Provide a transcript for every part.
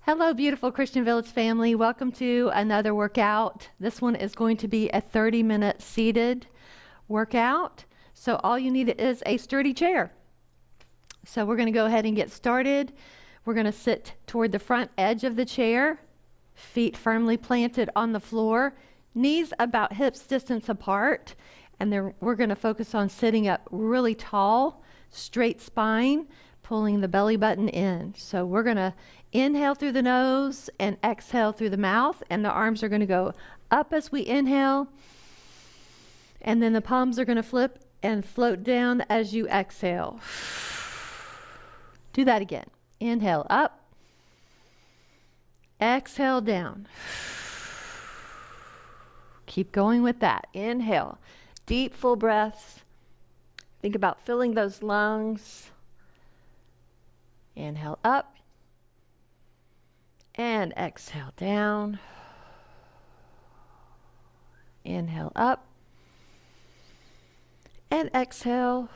Hello, beautiful Christian Village family. Welcome to another workout. This one is going to be a 30-minute seated workout. So all you need is a sturdy chair. So we're going to go ahead and get started. We're going to sit toward the front edge of the chair, feet firmly planted on the floor, knees about hips distance apart. And then we're going to focus on sitting up really tall, straight spine, pulling the belly button in. So we're going to inhale through the nose and exhale through the mouth, and the arms are going to go up as we inhale, and then the palms are going to flip and float down as you exhale. Do that again. Inhale up, exhale down. Keep going with that. Inhale, deep full breaths. Think about filling those lungs. Inhale up and exhale down. Inhale up and exhale.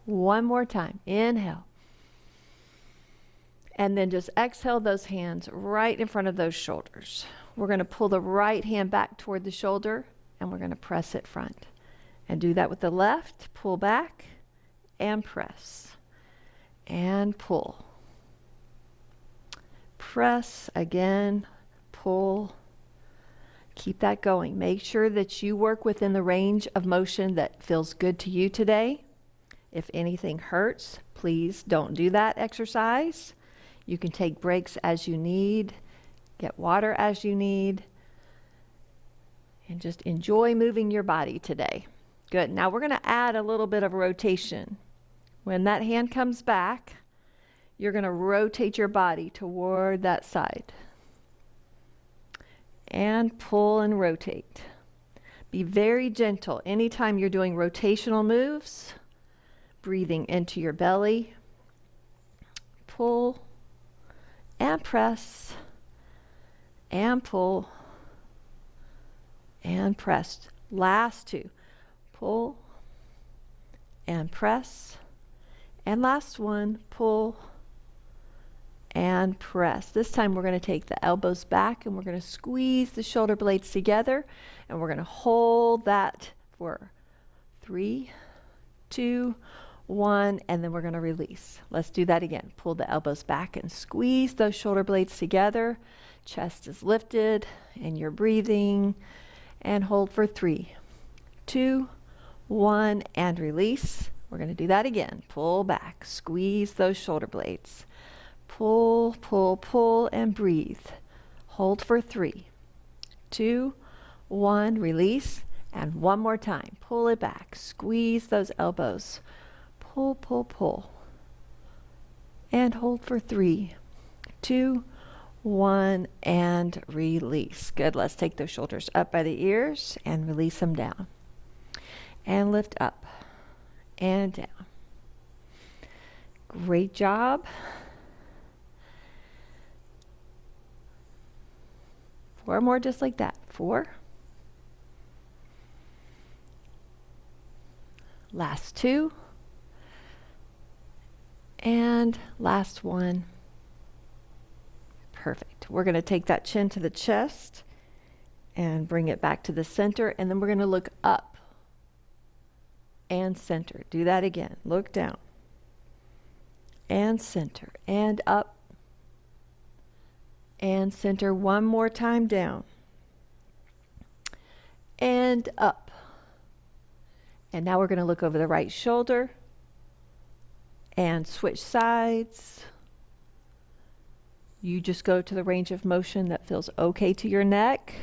One more time. Inhale. And then just exhale those hands right in front of those shoulders. We're going to pull the right hand back toward the shoulder and we're going to press it front. And do that with the left. Pull back and press. And pull. Press again, pull. Keep that going. Make sure that you work within the range of motion that feels good to you today. If anything hurts, please don't do that exercise. You can take breaks as you need, get water as you need, and just enjoy moving your body today. Good. Now we're going to add a little bit of rotation. When that hand comes back, you're going to rotate your body toward that side. And pull and rotate. Be very gentle anytime you're doing rotational moves. Breathing into your belly. Pull and press and pull and press. Last two. Pull and press. And last one, pull and press. This time we're going to take the elbows back and we're going to squeeze the shoulder blades together and we're going to hold that for 3, 2, 1, and then we're going to release. Let's do that again. Pull the elbows back and squeeze those shoulder blades together. Chest is lifted and you're breathing, and hold for 3, 2, 1, and release. We're going to do that again. Pull back, squeeze those shoulder blades. Pull, pull, pull, and breathe. Hold for 3, 2, 1, release. And one more time. Pull it back, squeeze those elbows. Pull, pull, pull. And hold for 3, 2, 1, and release. Good. Let's take those shoulders up by the ears and release them down. And lift up and down. Great job. 4 more just like that. 4. Last 2. And last 1. Perfect. We're going to take that chin to the chest and bring it back to the center, and then we're going to look up and center. Do that again. Look down and center and up and center. One more time. Down and up. And now we're going to look over the right shoulder and switch sides. You just go to the range of motion that feels okay to your neck.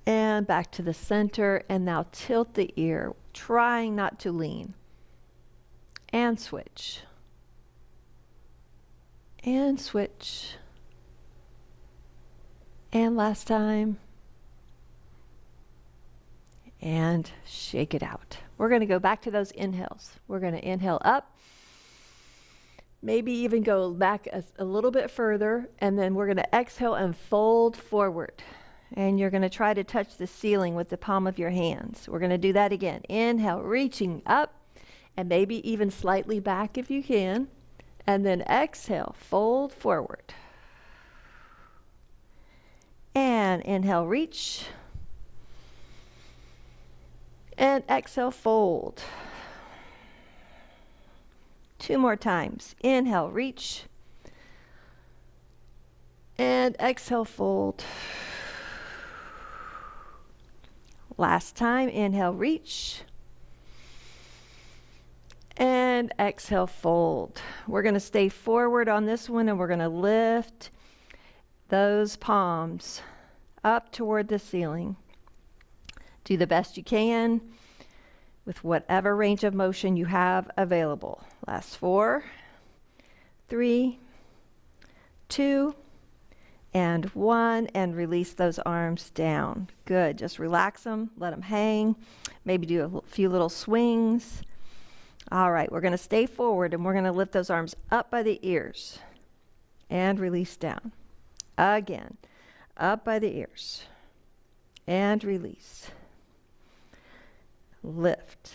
And back to the center, and now tilt the ear, trying not to lean. And switch. And switch. And last time. And shake it out. We're going to go back to those inhales. We're going to inhale up. Maybe even go back a little bit further, and then we're going to exhale and fold forward. And you're going to try to touch the ceiling with the palm of your hands. We're going to do that again. Inhale, reaching up. and maybe even slightly back if you can. And then exhale, fold forward. And inhale, reach. And exhale, fold. 2 more times. Inhale, reach. And exhale, fold. Last time, inhale, reach. And exhale, fold. We're going to stay forward on this one, and we're going to lift those palms up toward the ceiling. Do the best you can with whatever range of motion you have available. Last 4, 3, 2, and 1, and release those arms down. Good. Just relax them, let them hang. Maybe do a few little swings. All right, we're going to stay forward, and we're going to lift those arms up by the ears and release down. Again, up by the ears and release. Lift.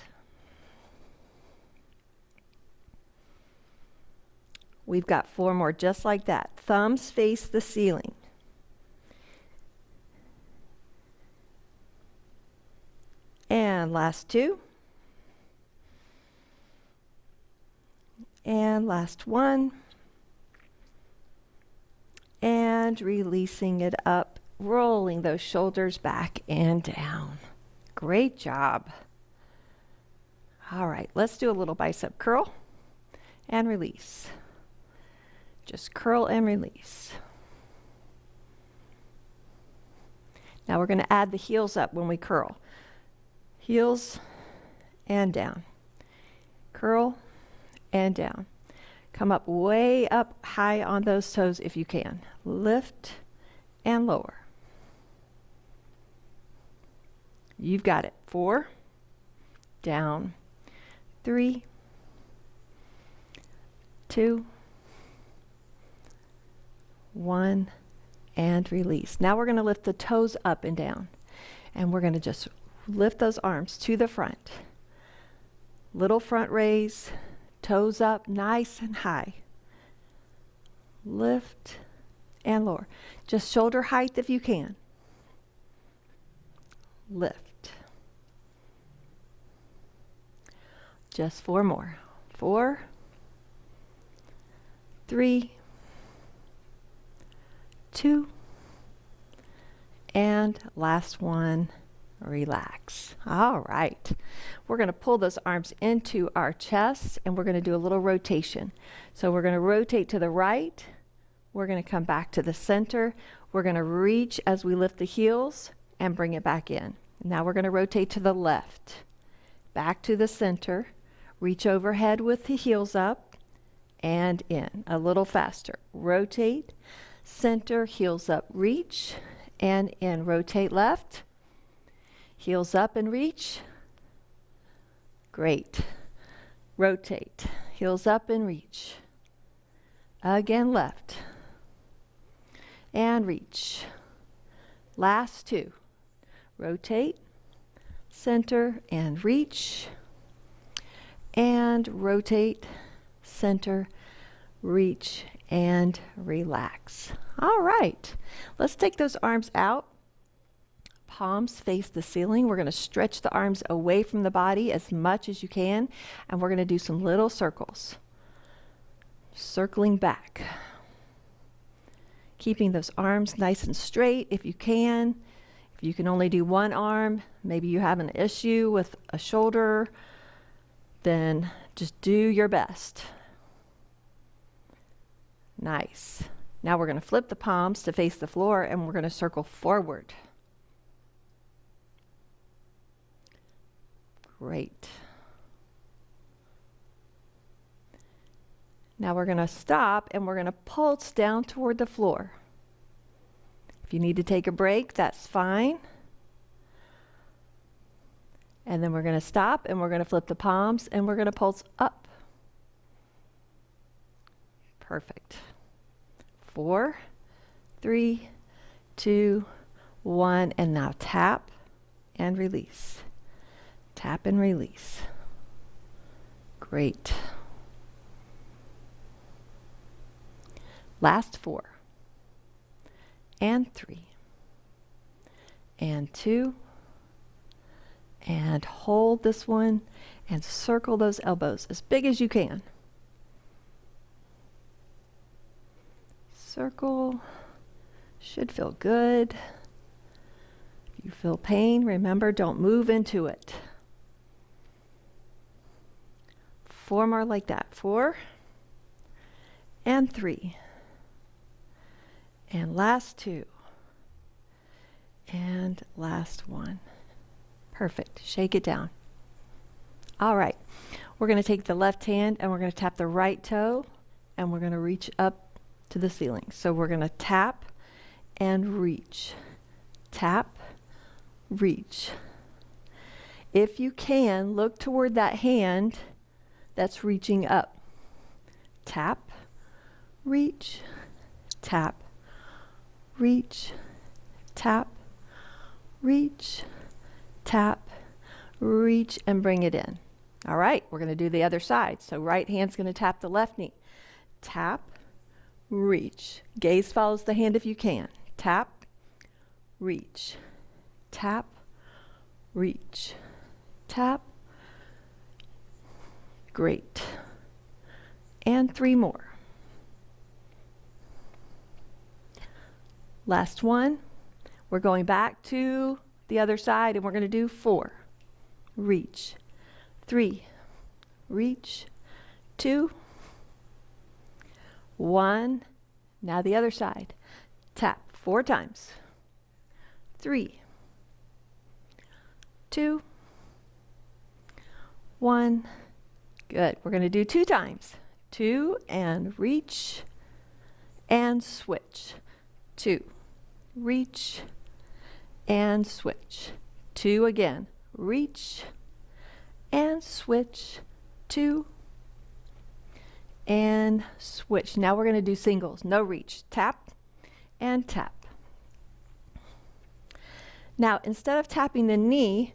We've got 4 more just like that. Thumbs face the ceiling. And last 2. And last 1. And releasing it up, rolling those shoulders back and down. Great job. All right, let's do a little bicep curl and release. Just curl and release. Now we're going to add the heels up when we curl. Heels and down. Curl and down. Come up way up high on those toes if you can. Lift and lower. You've got it. 4, down, 3, 2, 1, and release. Now we're going to lift the toes up and down. And we're going to just lift those arms to the front. Little front raise, toes up nice and high. Lift and lower. Just shoulder height if you can. Lift. Just 4 more. 4, 3, 2, and last one, relax. All right. We're going to pull those arms into our chest, and we're going to do a little rotation. So we're going to rotate to the right. We're going to come back to the center. We're going to reach as we lift the heels and bring it back in. Now we're going to rotate to the left. Back to the center. Reach overhead with the heels up and in. A little faster. Rotate, center, heels up, reach, and in. Rotate left. Heels up and reach. Great. Rotate. Heels up and reach. Again, left. And reach. Last 2. Rotate, center, and reach. And rotate, center, reach, and relax. All right. Let's take those arms out. Palms face the ceiling. We're going to stretch the arms away from the body as much as you can, and we're going to do some little circles. Circling back. Keeping those arms nice and straight if you can. If you can only do one arm, maybe you have an issue with a shoulder, then just do your best. Nice. Now we're going to flip the palms to face the floor, and we're going to circle forward. Great. Now we're going to stop, and we're going to pulse down toward the floor. If you need to take a break, that's fine. And then we're going to stop, and we're going to flip the palms, and we're going to pulse up. Perfect. 4, 3, 2, 1, and now tap and release. Tap and release. Great. Last 4. And 3. And 2. And hold this one and circle those elbows as big as you can. Circle. Should feel good. If you feel pain, remember, don't move into it. 4 more like that. 4. And 3. And last 2. And last 1. Perfect. Shake it down. All right. We're going to take the left hand and we're going to tap the right toe and we're going to reach up to the ceiling. So we're going to tap and reach. Tap, reach. If you can, look toward that hand that's reaching up. Tap, reach, tap, reach, tap, reach, tap, reach, and bring it in. All right, we're going to do the other side. So right hand's going to tap the left knee. Tap, reach. Gaze follows the hand if you can. Tap, reach, tap, reach, tap. Great. And 3 more. Last one. We're going back to the other side and we're going to do 4. Reach. 3. Reach. 2. 1. Now the other side. Tap 4 times. 3. 2. 1. Good. We're going to do 2 times. 2 and reach and switch. 2. Reach and switch. 2 again. Reach and switch. 2 and switch. Now we're going to do singles. No reach. Tap and tap. Now instead of tapping the knee,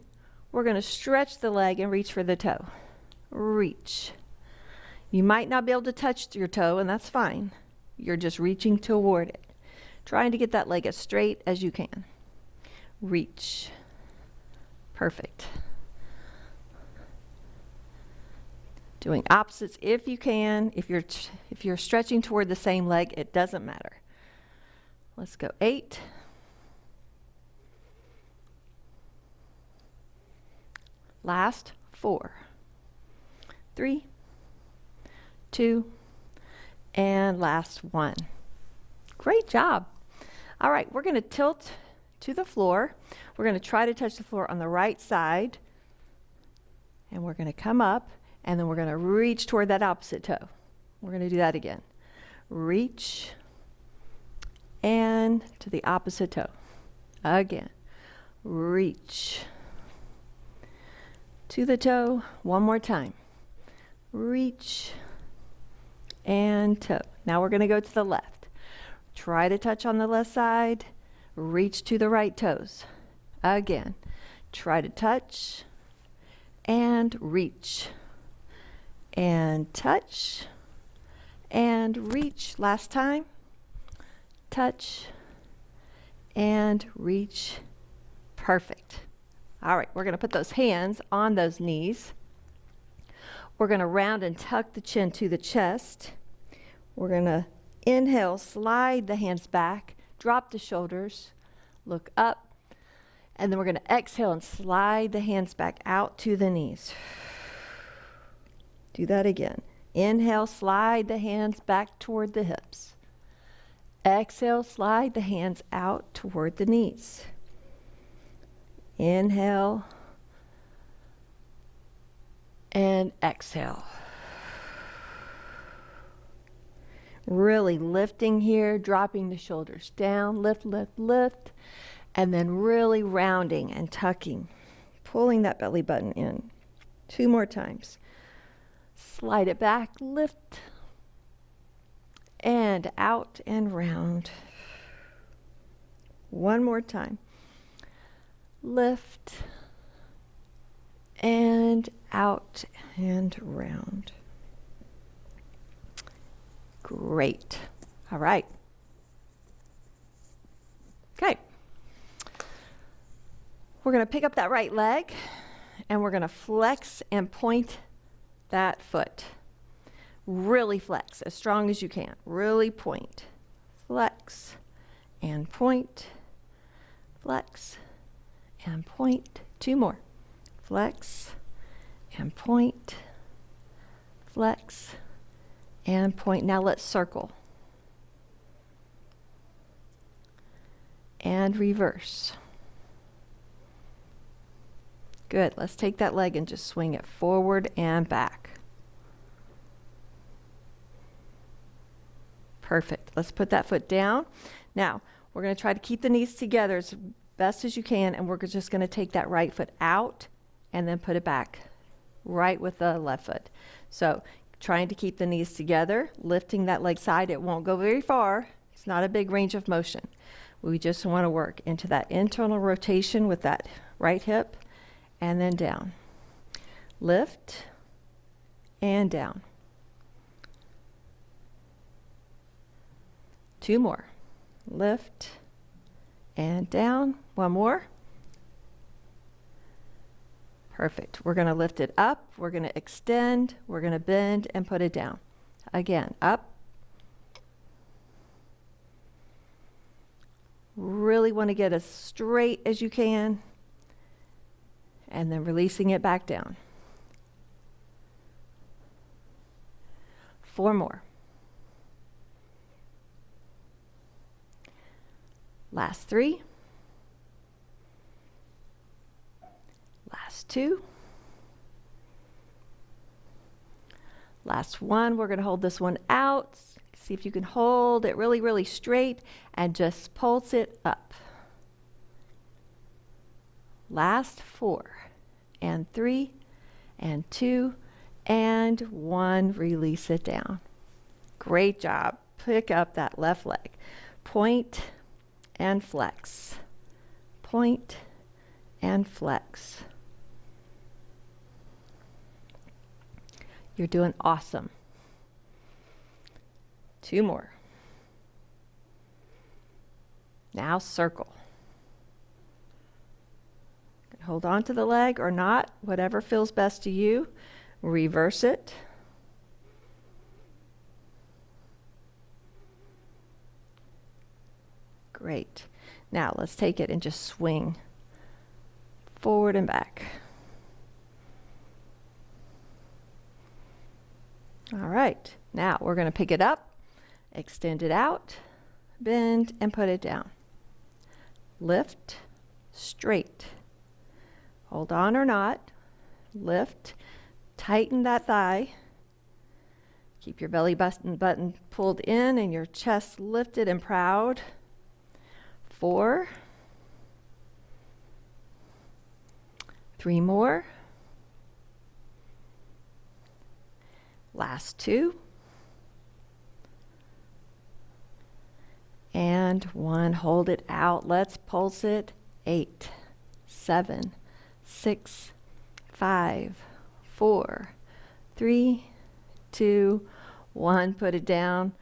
we're going to stretch the leg and reach for the toe. Reach. You might not be able to touch your toe, and that's fine. You're just reaching toward it. Trying to get that leg as straight as you can. Reach. Perfect. Doing opposites if you can. If you're stretching toward the same leg, it doesn't matter. Let's go 8. Last 4. 3. 2. And last 1. Great job. All right, we're going to tilt to the floor. We're going to try to touch the floor on the right side. And we're going to come up, and then we're going to reach toward that opposite toe. We're going to do that again. Reach, and to the opposite toe. Again. Reach. To the toe. One more time. Reach, and toe. Now we're going to go to the left. Try to touch on the left side. Reach to the right toes. Again. Try to touch and reach. And touch and reach. Last time. Touch and reach. Perfect. All right, we're going to put those hands on those knees. We're going to round and tuck the chin to the chest. We're going to inhale, slide the hands back, drop the shoulders, look up, and then we're going to exhale and slide the hands back out to the knees. Do that again. Inhale, slide the hands back toward the hips. Exhale, slide the hands out toward the knees. Inhale and exhale. Really lifting here, dropping the shoulders down, lift, lift, lift, and then really rounding and tucking, pulling that belly button in. 2 more times. Slide it back, lift, and out and round. 1 more time. Lift and out and round. Great. All right. Okay. We're going to pick up that right leg and we're going to flex and point that foot. Really flex as strong as you can. Really point. Flex and point. Flex and point. 2 more. Flex and point. Flex and point. Now let's circle. And reverse. Good. Let's take that leg and just swing it forward and back. Perfect. Let's put that foot down. Now, we're going to try to keep the knees together as best as you can, and we're just going to take that right foot out and then put it back right with the left foot. So, trying to keep the knees together, lifting that leg side. It won't go very far. It's not a big range of motion. We just want to work into that internal rotation with that right hip and then down. Lift and down. 2 more. Lift and down. 1 more. Perfect. We're going to lift it up. We're going to extend. We're going to bend and put it down. Again, up. Really want to get as straight as you can. And then releasing it back down. 4 more. Last 3. Last 2. Last 1. We're going to hold this one out. See if you can hold it really, really straight and just pulse it up. Last 4 and 3 and 2 and 1. Release it down. Great job. Pick up that left leg. Point and flex. Point and flex. You're doing awesome. 2 more. Now circle. Hold on to the leg or not, whatever feels best to you. Reverse it. Great. Now let's take it and just swing forward and back. All right. Now we're going to pick it up, extend it out, bend, and put it down. Lift, straight. Hold on or not. Lift, tighten that thigh. Keep your belly button pulled in and your chest lifted and proud. 4. 3 more. Last 2. And 1. Hold it out. Let's pulse it. 8, 7, 6, 5, 4, 3, 2, 1. Put it down.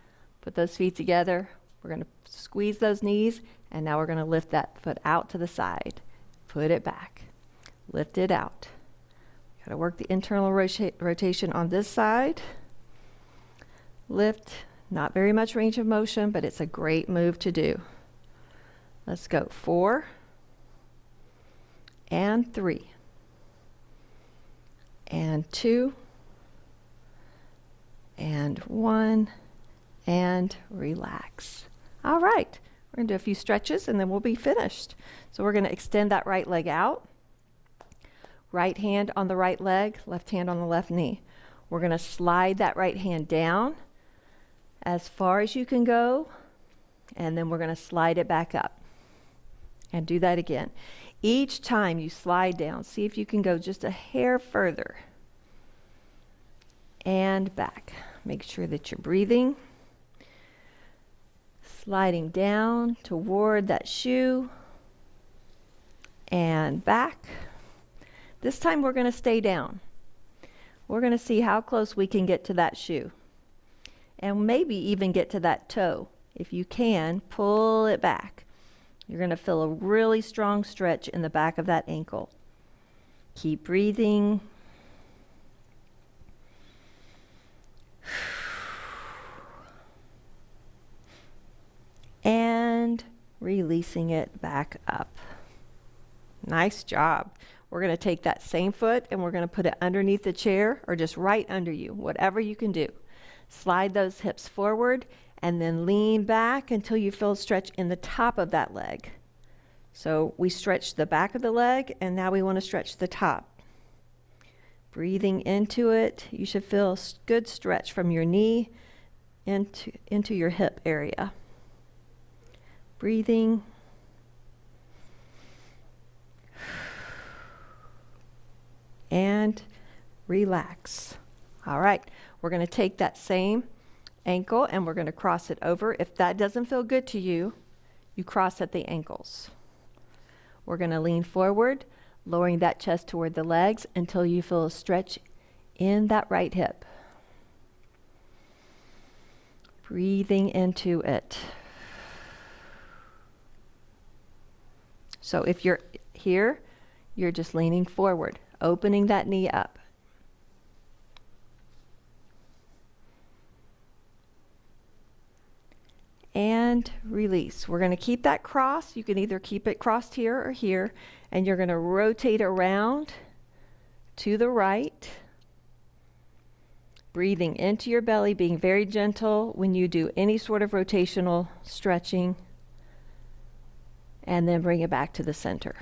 Put those feet together. We're going to squeeze those knees. And now we're going to lift that foot out to the side. Put it back. Lift it out. Got to work the internal rotation on this side. Lift. Not very much range of motion, but it's a great move to do. Let's go. 4 and 3 and 2 and 1 and relax. All right. We're going to do a few stretches and then we'll be finished. So we're going to extend that right leg out. Right hand on the right leg, left hand on the left knee. We're going to slide that right hand down as far as you can go, and then we're going to slide it back up. And do that again. Each time you slide down, see if you can go just a hair further. And back. Make sure that you're breathing. Sliding down toward that shoe. And back. This time we're going to stay down. We're going to see how close we can get to that shoe. And maybe even get to that toe. If you can, pull it back. You're going to feel a really strong stretch in the back of that ankle. Keep breathing. And releasing it back up. Nice job. We're going to take that same foot and we're going to put it underneath the chair or just right under you, whatever you can do. Slide those hips forward and then lean back until you feel a stretch in the top of that leg. So we stretch the back of the leg and now we want to stretch the top. Breathing into it, you should feel a good stretch from your knee into your hip area. Breathing. And relax. All right, we're going to take that same ankle and we're going to cross it over. If that doesn't feel good to you, you cross at the ankles. We're going to lean forward, lowering that chest toward the legs until you feel a stretch in that right hip. Breathing into it. So if you're here, you're just leaning forward, opening that knee up. And release. We're going to keep that cross. You can either keep it crossed here or here, and you're going to rotate around to the right, breathing into your belly, being very gentle when you do any sort of rotational stretching, and then bring it back to the center.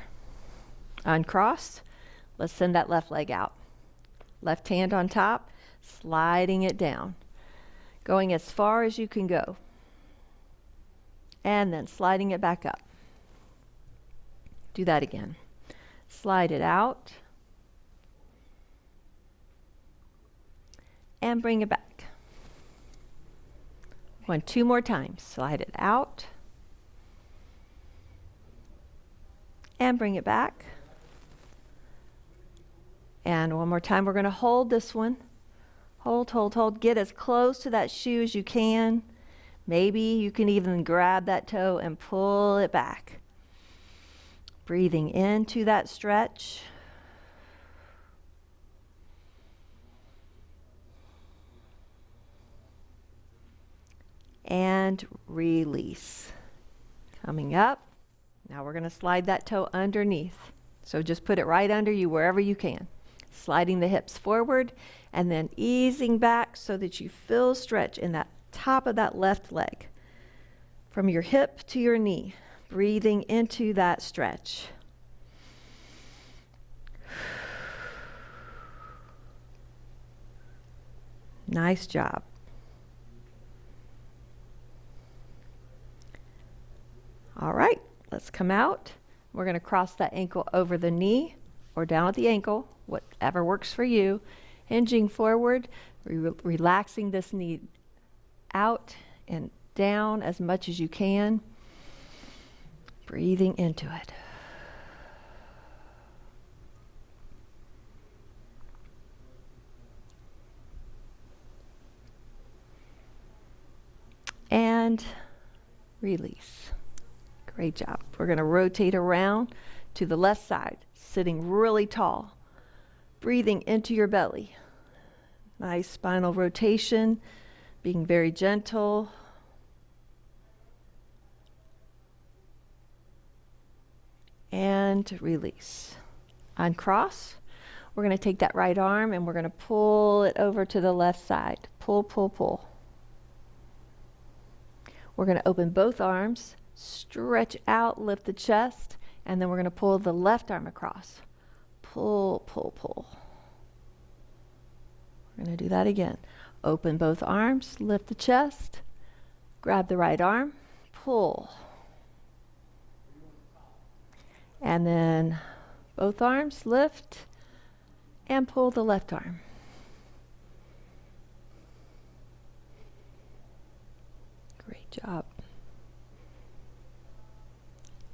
Uncross. Let's send that left leg out. Left hand on top, sliding it down, going as far as you can go. And then sliding it back up. Do that again. Slide it out. And bring it back. Two more times. Slide it out. And bring it back. And one more time. We're going to hold this one. Hold, hold, hold. Get as close to that shoe as you can. Maybe you can even grab that toe and pull it back. Breathing into that stretch. And release. Coming up. Now we're going to slide that toe underneath. So just put it right under you wherever you can. Sliding the hips forward and then easing back so that you feel stretch in that top of that left leg. From your hip to your knee. Breathing into that stretch. Nice job. All right, let's come out. We're going to cross that ankle over the knee or down at the ankle, whatever works for you. Hinging forward, relaxing this knee out and down as much as you can. Breathing into it. And release. Great job. We're going to rotate around to the left side, sitting really tall. Breathing into your belly. Nice spinal rotation, being very gentle. And release. Uncross. We're going to take that right arm and we're going to pull it over to the left side. Pull, pull, pull. We're going to open both arms, stretch out, lift the chest, and then we're going to pull the left arm across. Pull, pull, pull. We're going to do that again. Open both arms, lift the chest, grab the right arm, pull. And then both arms lift and pull the left arm. Great job.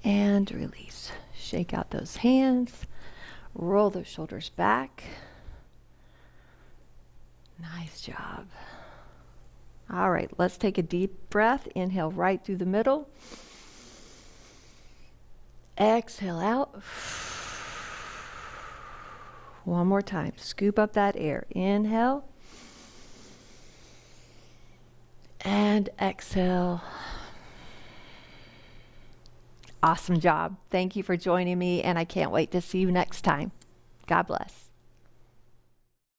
And release. Shake out those hands. Roll those shoulders back. Nice job. All right, let's take a deep breath. Inhale right through the middle. Exhale out. One more time. Scoop up that air. Inhale. And exhale. Awesome job. Thank you for joining me, and I can't wait to see you next time. God bless.